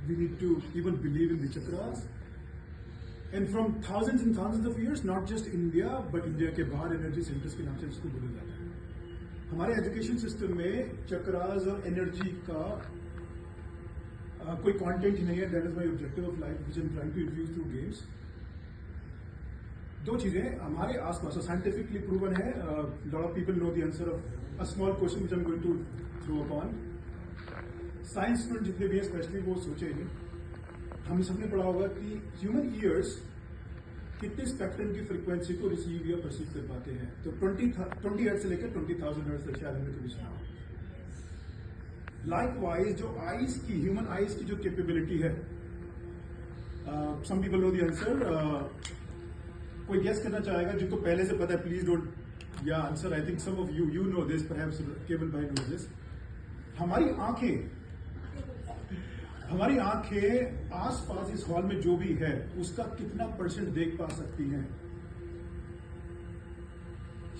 we need to even believe in the chakras. And from thousands and thousands of years, not just India, but India के बाहर energy centres के नाम से इसको बोला जाता है. हमारे एजुकेशन सिस्टम में चक्रास और एनर्जी का कोई कंटेंट ही नहीं है. That is my objective of life which I am trying to infuse through games. दो चीजें हमारे आसपास साइंटिफिकली प्रूवन है. Lot of people know the answer of a small question which I am going to throw upon. Science student जितने भी हैं specially वो सोचे नहीं. हमने सबने पढ़ा होगा कि ह्यूमन ईयर्स कितने स्पेक्ट्रम की फ्रीक्वेंसी को रिसीव या परसीव कर पाते हैं. तो 20 हर्ट्ज से लेकर 20,000 हर्ट्ज तक शायद हमने कभी सुना. लाइकवाइज जो आईज की ह्यूमन आईज की जो कैपेबिलिटी है, some people know the answer. कोई गेस करना चाहेगा जिनको पहले से पता है? Please don't ya answer. I think some of you know this, perhaps Kewal भाई नो दिस. हमारी आंखें आसपास इस हॉल में जो भी है उसका कितना परसेंट देख पा सकती हैं?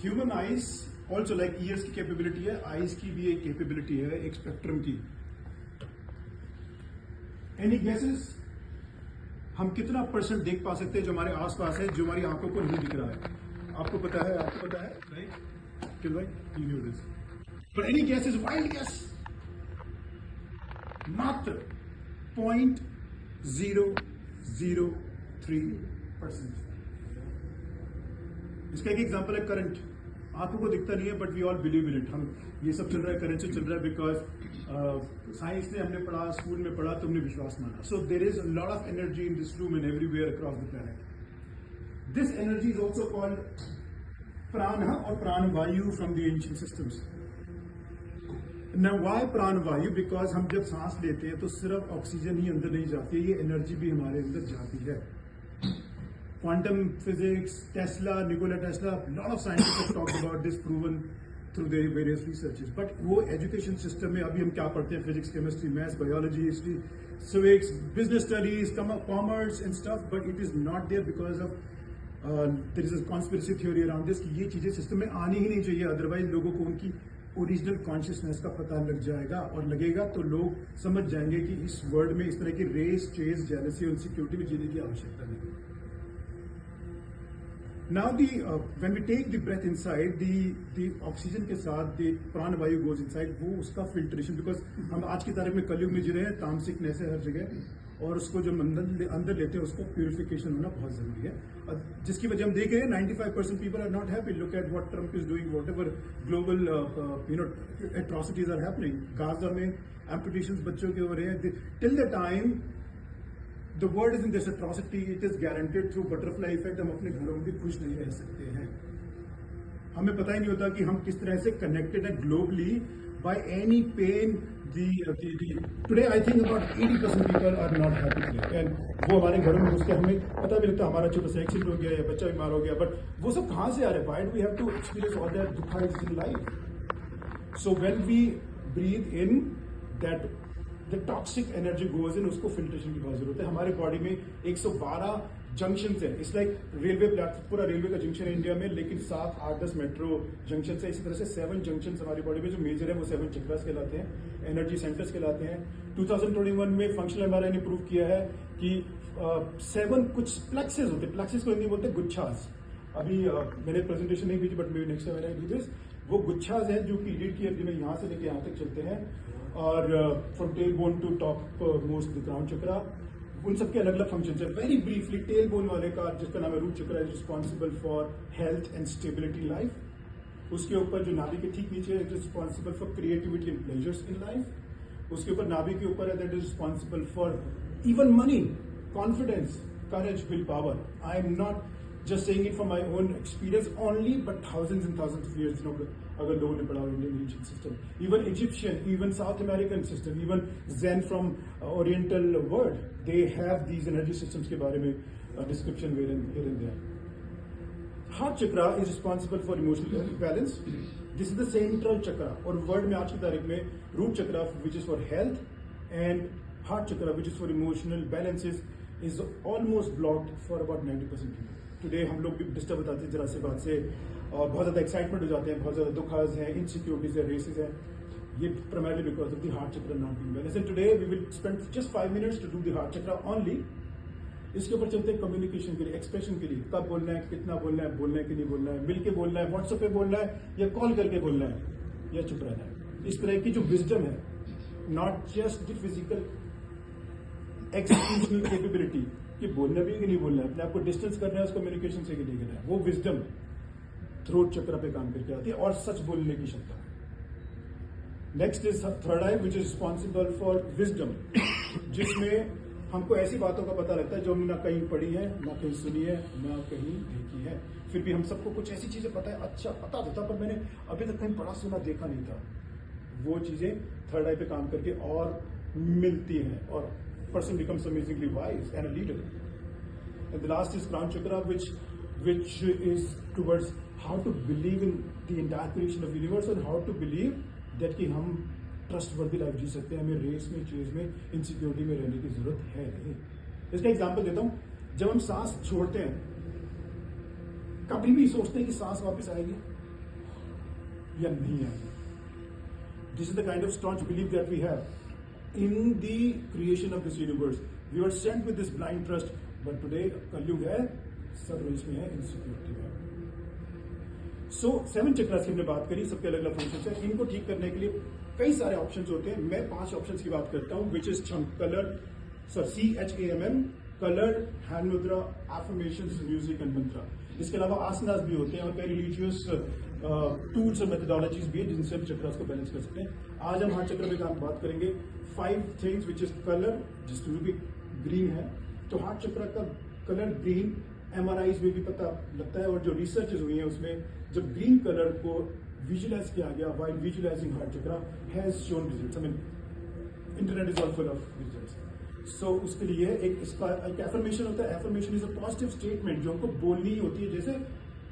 Human eyes also like years की कैपेबिलिटी है, आईज की भी एक कैपेबिलिटी है, एक स्पेक्ट्रम की. Any guesses? हम कितना परसेंट देख पा सकते हैं जो हमारे आसपास है, जो हमारी आंखों को नहीं दिख रहा है? आपको पता है? आपको पता है? राइट किल भाई, you know this. But any guesses? Wild guess. मात्र 0.003%. इसका एक एग्जांपल है करंट. आंखों को दिखता नहीं है but we all believe in it. हम ये सब चल रहा है करंट से चल रहा है बिकॉज साइंस ने हमने पढ़ा, स्कूल में पढ़ा, तुमने विश्वास माना. So there is a lot of energy in this room and everywhere across the planet. This energy is also called prana और prana vayu from the ancient systems. Now why प्राण वायु? बिकॉज हम जब सांस लेते हैं तो सिर्फ ऑक्सीजन ही अंदर नहीं जाती है, ये एनर्जी भी हमारे अंदर जाती है. Quantum physics, Tesla, Nikola Tesla, lot of scientist have talked about this, proven through their various researches. But वो एजुकेशन सिस्टम में अभी हम क्या पढ़ते हैं? Physics, chemistry, maths, biology, history, civics, business studies, commerce and stuff. But it is not there because of there is a conspiracy theory around this कि ये चीजें सिस्टम में आनी ही नहीं चाहिए, अदरवाइज लोगों को उनकी ओरिजिनल कॉन्शियसनेस का पता लग जाएगा, और लगेगा तो लोग समझ जाएंगे कि इस वर्ल्ड में इस तरह की रेस, चेज, जेलसी और इनसिक्योरिटी में जीने की आवश्यकता नहीं. Now when we take the breath inside, the oxygen के साथ द प्राण वायु गोज इनसाइड, वो उसका फिल्ट्रेशन, बिकॉज हम आज की तारीख में कलयुग में जी रहे हैं, तामसिकनेस है हर जगह, और उसको जो अंदर लेते हैं उसको प्यूरिफिकेशन होना बहुत जरूरी है. जिसकी वजह हम देख रहे हैं 95% people are not happy. Look at what Trump is doing, whatever global atrocities are happening. Gaza में एम्पुटेशंस बच्चों के हो रहे हैं. Till the time the world is in this atrocity, it is guaranteed through butterfly effect, हम अपने घरों में भी खुश नहीं रह सकते हैं. हमें पता ही नहीं होता कि हम किस तरह से कनेक्टेड है globally by any pain. Today I think about 80% people are not happy today, and वो हमारे घरों में घुस के हमें पता भी लगता है हमारा छोटा सा एक्सीडेंट हो गया या बच्चा बीमार हो गया. बट वो सब कहाँ से आ रहे हैं? Why do we have to experience all that दुखाइज in life? So when we breathe in, that the toxic energy goes in, उसको फिल्ट्रेशन की बहुत जरूरत है. हमारे बॉडी में 112 जंक्शन है. इट्स लाइक रेलवे प्लेटफॉर्म, पूरा रेलवे का जंक्शन है इंडिया में, लेकिन 7, 8, 10 मेट्रो जंक्शन है. इसी तरह से 7 जंक्शन हमारी बॉडी में जो मेजर है वो 7 चक्रास कहलाते हैं, एनर्जी सेंटर्स कहलाते हैं. 2021 में फंक्शनल एमआरआई ने प्रूव किया है कि 7 कुछ प्लेक्सेस होते हैं. प्लेक्सेस को हिंदी बोलते हैं गुच्छास. अभी मैंने प्रेजेंटेशन नहीं भेजी, but may next time I do this. वो गुच्छास हैं जो पीरियड की अवधि में यहाँ से लेके यहाँ तक चलते हैं, और from tail bone to top most the crown chakra. उन सबके अलग अलग फंक्शन है. वेरी ब्रीफली, टेल बोन वाले का जिसका नाम है रूट चक्र, is responsible for health and stability life. उसके ऊपर जो नाभि के ठीक नीचे है, it is responsible for creativity and pleasures in life. उसके ऊपर नाभि के ऊपर है, that is responsible for even money, confidence, courage, will power. I am not just saying it from my own experience only, but thousands and thousands of years, अगर लोगों ने पढ़ा Indian ancient system, even Egyptian, even South American system, even Zen from oriental world, they have these energy systems के बारे में description here and there. Heart chakra is responsible for emotional balance. This is the central chakra, और world में आज की तारीख में root chakra which is for health and heart chakra which is for emotional balances is almost blocked for about 90% people. Today हम लोग भी disturb हो जाते हैं जरा से बात से, और बहुत ज़्यादा एक्साइटमेंट हो जाते हैं, बहुत ज़्यादा दुख हैं, इनसिक्योरिटीज है, रेसेस है. ये primarily because of the heart chakra not being well. So today we will spend just 5 minutes to do the heart chakra only. इसके ऊपर चलते हैं कम्युनिकेशन के लिए, एक्सप्रेशन के लिए, कब बोलना है, कितना बोलना है, बोलना है कि नहीं बोलना है, मिल के बोलना है, व्हाट्सएप पे बोलना है या कॉल करके बोलना है या चुप रहना है. इस तरह की जो विजडम है, not just the physical executional capability कि बोलना भी है कि नहीं बोलना है, अपने आप को डिस्टेंस करना है उस कम्युनिकेशन से कि नहीं करना है, वो विजडम थ्रोट चक्र पे काम करके आती है और सच बोलने की क्षमता. Next is third I which is responsible for wisdom, जिसमें हमको ऐसी बातों का पता लगता है जो हमने ना कहीं पढ़ी है, ना कहीं सुनी है, ना कहीं देखी है. फिर भी हम सबको कुछ ऐसी चीजें पता है, अच्छा पता तो था पर मैंने अभी तक कहीं पढ़ा सुना देखा नहीं था. वो चीजें थर्ड आई पे काम करके और मिलती हैं और person becomes amazingly wise and a leader. And the last is crown chakra which is towards how to believe in the entire creation of universe and how to believe that कि हम trustworthy life जी सकते हैं, हमें race में, chase में, insecurity में रहने की जरूरत है नहीं. इसका एग्जांपल देता हूं. जब हम सांस छोड़ते हैं, कभी भी सोचते हैं कि सांस वापस आएगी या नहीं आएगी. This is the kind of strong believe that we have in the creation of this universe. We are sent with this blind trust, but today Kalyug है, सब रेस में है, इनसिक्योरिटी में. सो 7 चक्रास की हमने बात करी, सबके अलग अलग फंक्शन है. इनको ठीक करने के लिए कई सारे ऑप्शंस होते हैं. मैं 5 ऑप्शंस की बात करता हूं, which is colour, CHAMM, colour, hand मुद्रा, एफर्मेशंस, म्यूजिक एंड मंत्रा. इसके अलावा आसनास भी होते हैं और कई रिलीजियस टूल्स और मेथोडोलॉजीज भी है जिनसे हम चक्रास को बैलेंस कर सकते हैं. आज हम हार्ट चक्र पे बात करेंगे 5 थिंग्स विच इज कलर, जिसमें भी ग्रीन है. तो हार्ट चक्र का कलर ग्रीन MRIs में भी पता लगता है और जो रिसर्चेज हुई है उसमें जब ग्रीन कलर को विजुअलाइज किया गया while visualizing heart chakra has shown results. I mean internet is all full of results. So उसके लिए एक इसका एक एफर्मेशन होता है. Affirmation is a positive statement जो हमको बोलनी होती है, जैसे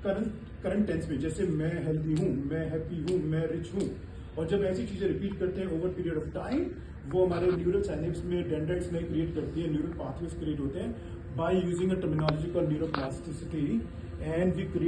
करंट टेंस में, जैसे मैं हेल्दी हूं, मैं हैप्पी हूं, मैं रिच हूं. और जब ऐसी चीजें रिपीट करते हैं ओवर पीरियड ऑफ टाइम, वो हमारे न्यूरल साइनेप्स में, डेंड्राइट्स में क्रिएट करती है, न्यूरल पाथवेज क्रिएट होते हैं by using a terminology called neuroplasticity, and we create